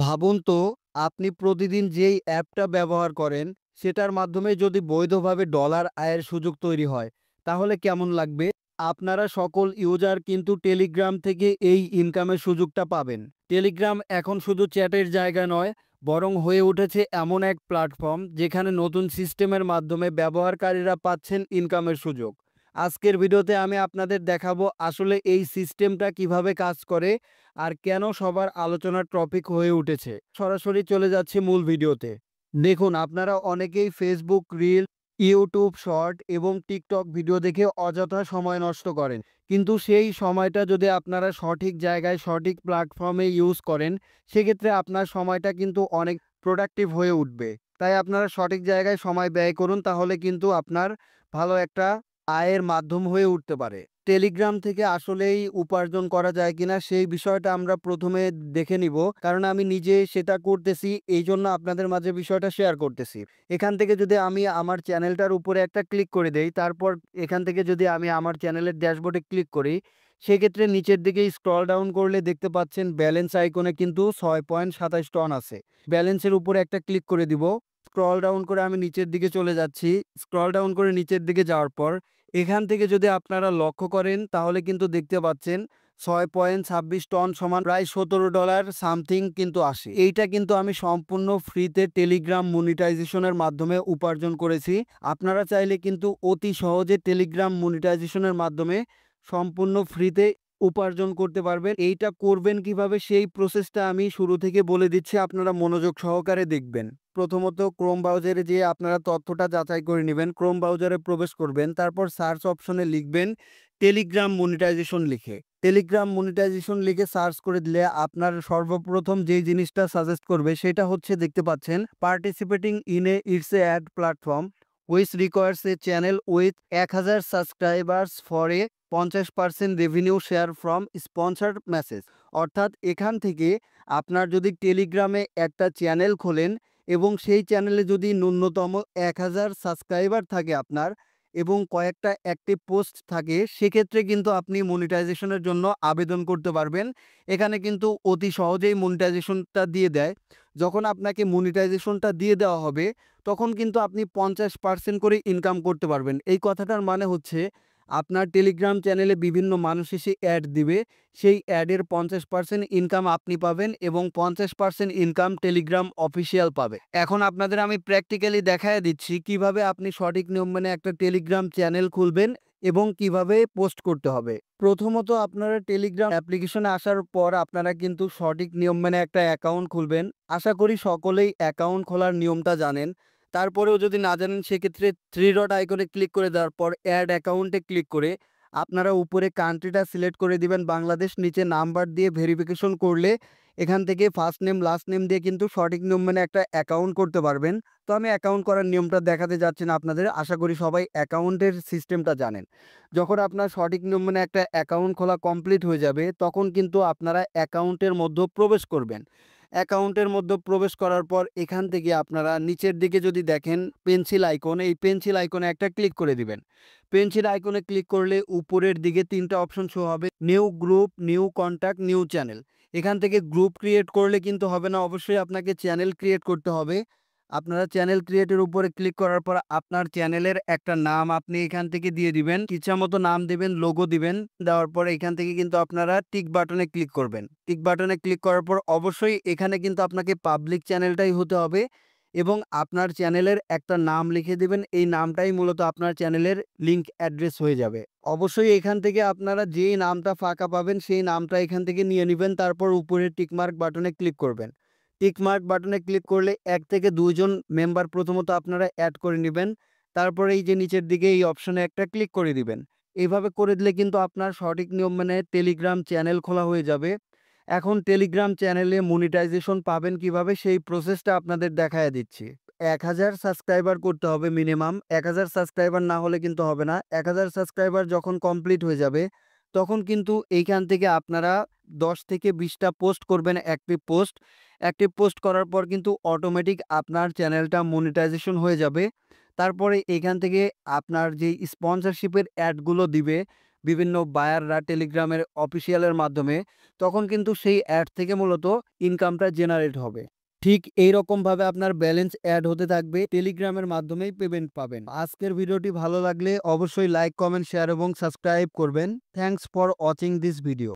ভাবুন তো, আপনি প্রতিদিন যেই অ্যাপটা ব্যবহার করেন, সেটার মাধ্যমে যদি বৈধভাবে ডলার আয়ের সুযোগ তৈরি হয়, তাহলে কেমন লাগবে? আপনারা সকল ইউজার কিন্তু টেলিগ্রাম থেকে এই ইনকামের সুযোগটা পাবেন। টেলিগ্রাম এখন শুধু চ্যাটের জায়গা নয়, বরং হয়ে উঠেছে এমন এক প্ল্যাটফর্ম যেখানে নতুন সিস্টেমের মাধ্যমে ব্যবহারকারীরা পাচ্ছেন ইনকামের সুযোগ। আজকের ভিডিওতে আমি আপনাদের দেখাবো আসলে এই সিস্টেমটা কিভাবে কাজ করে আর কেন সবার আলোচনার টপিক হয়ে উঠেছে। সরাসরি চলে যাচ্ছে মূল ভিডিওতে। দেখুন, আপনারা অনেকেই ফেসবুক রিল, ইউটিউব শর্ট এবং টিকটক ভিডিও দেখে অযথা সময় নষ্ট করেন। কিন্তু সেই সময়টা যদি আপনারা সঠিক জায়গায় সঠিক প্ল্যাটফর্মে ইউজ করেন, সেক্ষেত্রে আপনার সময়টা কিন্তু অনেক প্রোডাক্টিভ হয়ে উঠবে। তাই আপনারা সঠিক জায়গায় সময় ব্যয় করুন, তাহলে কিন্তু আপনার ভালো একটা আয়ের মাধ্যম হয়ে উঠতে পারে। টেলিগ্রাম থেকে আসলেই উপার্জন করা যায় কিনা সেই বিষয়টা আমরা প্রথমে দেখে নিব, কারণ আমি নিজে সেটা করতেছি, এই জন্য আপনাদের মাঝে বিষয়টা শেয়ার করতেছি। এখান থেকে যদি আমি আমার চ্যানেলটার উপরে একটা ক্লিক করে দেই, তারপর এখান থেকে যদি আমি আমার চ্যানেলের ড্যাশবোর্ডে ক্লিক করি, সেক্ষেত্রে নিচের দিকে স্ক্রল ডাউন করলে দেখতে পাচ্ছেন ব্যালেন্স আইকনে কিন্তু 6.27 টন আছে। ব্যালেন্সের উপরে একটা ক্লিক করে দিব। স্ক্রল ডাউন করে আমি নিচের দিকে চলে যাচ্ছি। স্ক্রল ডাউন করে নিচের দিকে যাওয়ার পর এখান থেকে যদি আপনারা লক্ষ্য করেন, তাহলে কিন্তু দেখতে পাচ্ছেন 6.26 টন সমান প্রায় $17 সামথিং কিন্তু আসে। এইটা কিন্তু আমি সম্পূর্ণ ফ্রিতে টেলিগ্রাম মনিটাইজেশনের মাধ্যমে উপার্জন করেছি। আপনারা চাইলে কিন্তু অতি সহজে টেলিগ্রাম মনিটাইজেশনের মাধ্যমে সম্পূর্ণ ফ্রিতে উপার্জন করতে পারবেন। এইটা করবেন কিভাবে সেই প্রসেসটা আমি শুরু থেকে বলে দিচ্ছি, আপনারা মনোযোগ সহকারে দেখবেন। প্রথমত ক্রোম ব্রাউজারে যেয়ে আপনারা তথ্যটা যাচাই করে নেবেন। ক্রোম ব্রাউজারে প্রবেশ করবেন, তারপর সার্চ অপশনে লিখবেন টেলিগ্রাম মনিটাইজেশন লিখে। টেলিগ্রাম মনিটাইজেশন লিখে সার্চ করে দিলে আপনার সর্বপ্রথম যেই জিনিসটা সাজেস্ট করবে সেটা হচ্ছে, দেখতে পাচ্ছেন, participating in a it's a ad platform which requires a channel with 1000 subscribers for a 50% revenue share from sponsored message. অর্থাৎ এখান থেকে আপনার যদি টেলিগ্রামে একটা চ্যানেল খোলেন এবং সেই চ্যানেলে যদি ন্যূনতম 1000 সাবস্ক্রাইবার থাকে আপনার এবং কয়েকটা অ্যাক্টিভ পোস্ট থাকে, সেক্ষেত্রে কিন্তু আপনি মনিটাইজেশনের জন্য আবেদন করতে পারবেন। এখানে কিন্তু অতি সহজেই মনিটাইজেশনটা দিয়ে দেয়। যখন আপনাকে মনিটাইজেশনটা দিয়ে দেওয়া হবে, তখন কিন্তু আপনি 50% করে ইনকাম করতে পারবেন। এই কথাটার মানে হচ্ছে, আপনার টেলিগ্রাম চ্যানেলে বিভিন্ন মানুষ এসে অ্যাড দিবে, সেই অ্যাডের 50% ইনকাম আপনি পাবেন এবং 50% ইনকাম টেলিগ্রাম অফিসিয়াল পাবে। এখন আপনাদের আমি প্র্যাকটিক্যালি দেখায় দিচ্ছি কিভাবে আপনি সঠিক নিয়ম মেনে একটা টেলিগ্রাম চ্যানেল খুলবেন এবং কিভাবে পোস্ট করতে হবে। প্রথমত আপনারা টেলিগ্রাম অ্যাপ্লিকেশনে আসার পর আপনারা কিন্তু সঠিক নিয়ম মেনে একটা অ্যাকাউন্ট খুলবেন। আশা করি সকলেই অ্যাকাউন্ট খোলার নিয়মটা জানেন। তারপরেও যদি না জানেন, সেক্ষেত্রে থ্রি ডট আইকনে ক্লিক করে দেওয়ার পর অ্যাড অ্যাকাউন্টে ক্লিক করে আপনারা উপরে কান্ট্রিটা সিলেক্ট করে দিবেন বাংলাদেশ, নিচে নাম্বার দিয়ে ভেরিফিকেশন করলে এখান থেকে ফার্স্ট নেম লাস্ট নেম দিয়ে কিন্তু সঠিক নিয়ম মেনে একটা অ্যাকাউন্ট করতে পারবেন। তো আমি অ্যাকাউন্ট করার নিয়মটা দেখাতে যাচ্ছি না আপনাদের, আশা করি সবাই অ্যাকাউন্টের সিস্টেমটা জানেন। যখন আপনার সঠিক নিয়ম মেনে একটা অ্যাকাউন্ট খোলা কমপ্লিট হয়ে যাবে, তখন কিন্তু আপনারা অ্যাকাউন্টের মধ্যে প্রবেশ করবেন। অ্যাকাউন্টের মধ্যে প্রবেশ করার পর এখান থেকে আপনারা নিচের দিকে যদি দেখেন পেন্সিল আইকন, এই পেন্সিল আইকনে একটা ক্লিক করে দিবেন। পেন্সিল আইকনে ক্লিক করলে উপরের দিকে 3টা অপশন শো হবে, new group, new contact, new channel. এখান থেকে গ্রুপ ক্রিয়েট করলে কিন্তু হবে না, অবশ্যই আপনাকে চ্যানেল ক্রিয়েট করতে হবে। আপনারা চ্যানেল ক্রিয়েটের উপরে ক্লিক করার পর আপনার চ্যানেলের একটা নাম আপনি এখান থেকে দিয়ে দিবেন, ইচ্ছামতো নাম দিবেন, লোগো দিবেন। দেওয়ার পরে এখান থেকে কিন্তু আপনারা টিক বাটনে ক্লিক করবেন। টিক বাটনে ক্লিক করার পর অবশ্যই এখানে কিন্তু আপনাকে পাবলিক চ্যানেলটাই হতে হবে এবং আপনার চ্যানেলের একটা নাম লিখে দিবেন। এই নামটাই মূলত আপনার চ্যানেলের লিংক অ্যাড্রেস হয়ে যাবে। অবশ্যই এখান থেকে আপনারা যেই নামটা ফাঁকা পাবেন সেই নামটা এখান থেকে নিয়ে নিবেন। তারপর উপরে টিকমার্ক বাটনে ক্লিক করবেন। টিকমার্ক বাটনে ক্লিক করলে 1 থেকে 2 জন মেম্বার প্রথমত আপনারা অ্যাড করে নিবেন। তারপরে এই যে নিচের দিকে এই অপশনে একটা ক্লিক করে দিবেন। এইভাবে করে দিলে কিন্তু আপনার সঠিক নিয়ম মেনে টেলিগ্রাম চ্যানেল খোলা হয়ে যাবে। এখন টেলিগ্রাম চ্যানেলে মনিটাইজেশন পাবেন কিভাবে সেই প্রসেসটা আপনাদের দেখায়া দিচ্ছি। 1000 সাবস্ক্রাইবার করতে হবে মিনিমাম। 1000 সাবস্ক্রাইবার না হলে কিন্তু হবে না। 1000 সাবস্ক্রাইবার যখন কমপ্লিট হয়ে যাবে, তখন কিন্তু এইখান থেকে আপনারা 10 থেকে 20 টা পোস্ট করবেন, অ্যাক্টিভ পোস্ট। অ্যাক্টিভ পোস্ট করার পর কিন্তু অটোমেটিক আপনার চ্যানেলটা মনিটাইজেশন হয়ে যাবে। তারপরে এখান থেকে আপনার যেই স্পন্সরশিপের অ্যাডগুলো দিবে, বিভিন্ন বায়াররা টেলিগ্রামের অফিসিয়ালের মাধ্যমে, তখন কিন্তু সেই অ্যাড থেকে মূলত ইনকামটা জেনারেট হবে। ঠিক এইরকমভাবে আপনার ব্যালেন্স অ্যাড হতে থাকবে, টেলিগ্রামের মাধ্যমেই পেমেন্ট পাবেন। আজকের ভিডিওটি ভালো লাগলে অবশ্যই লাইক, কমেন্ট, শেয়ার এবং সাবস্ক্রাইব করবেন। Thanks for watching this video.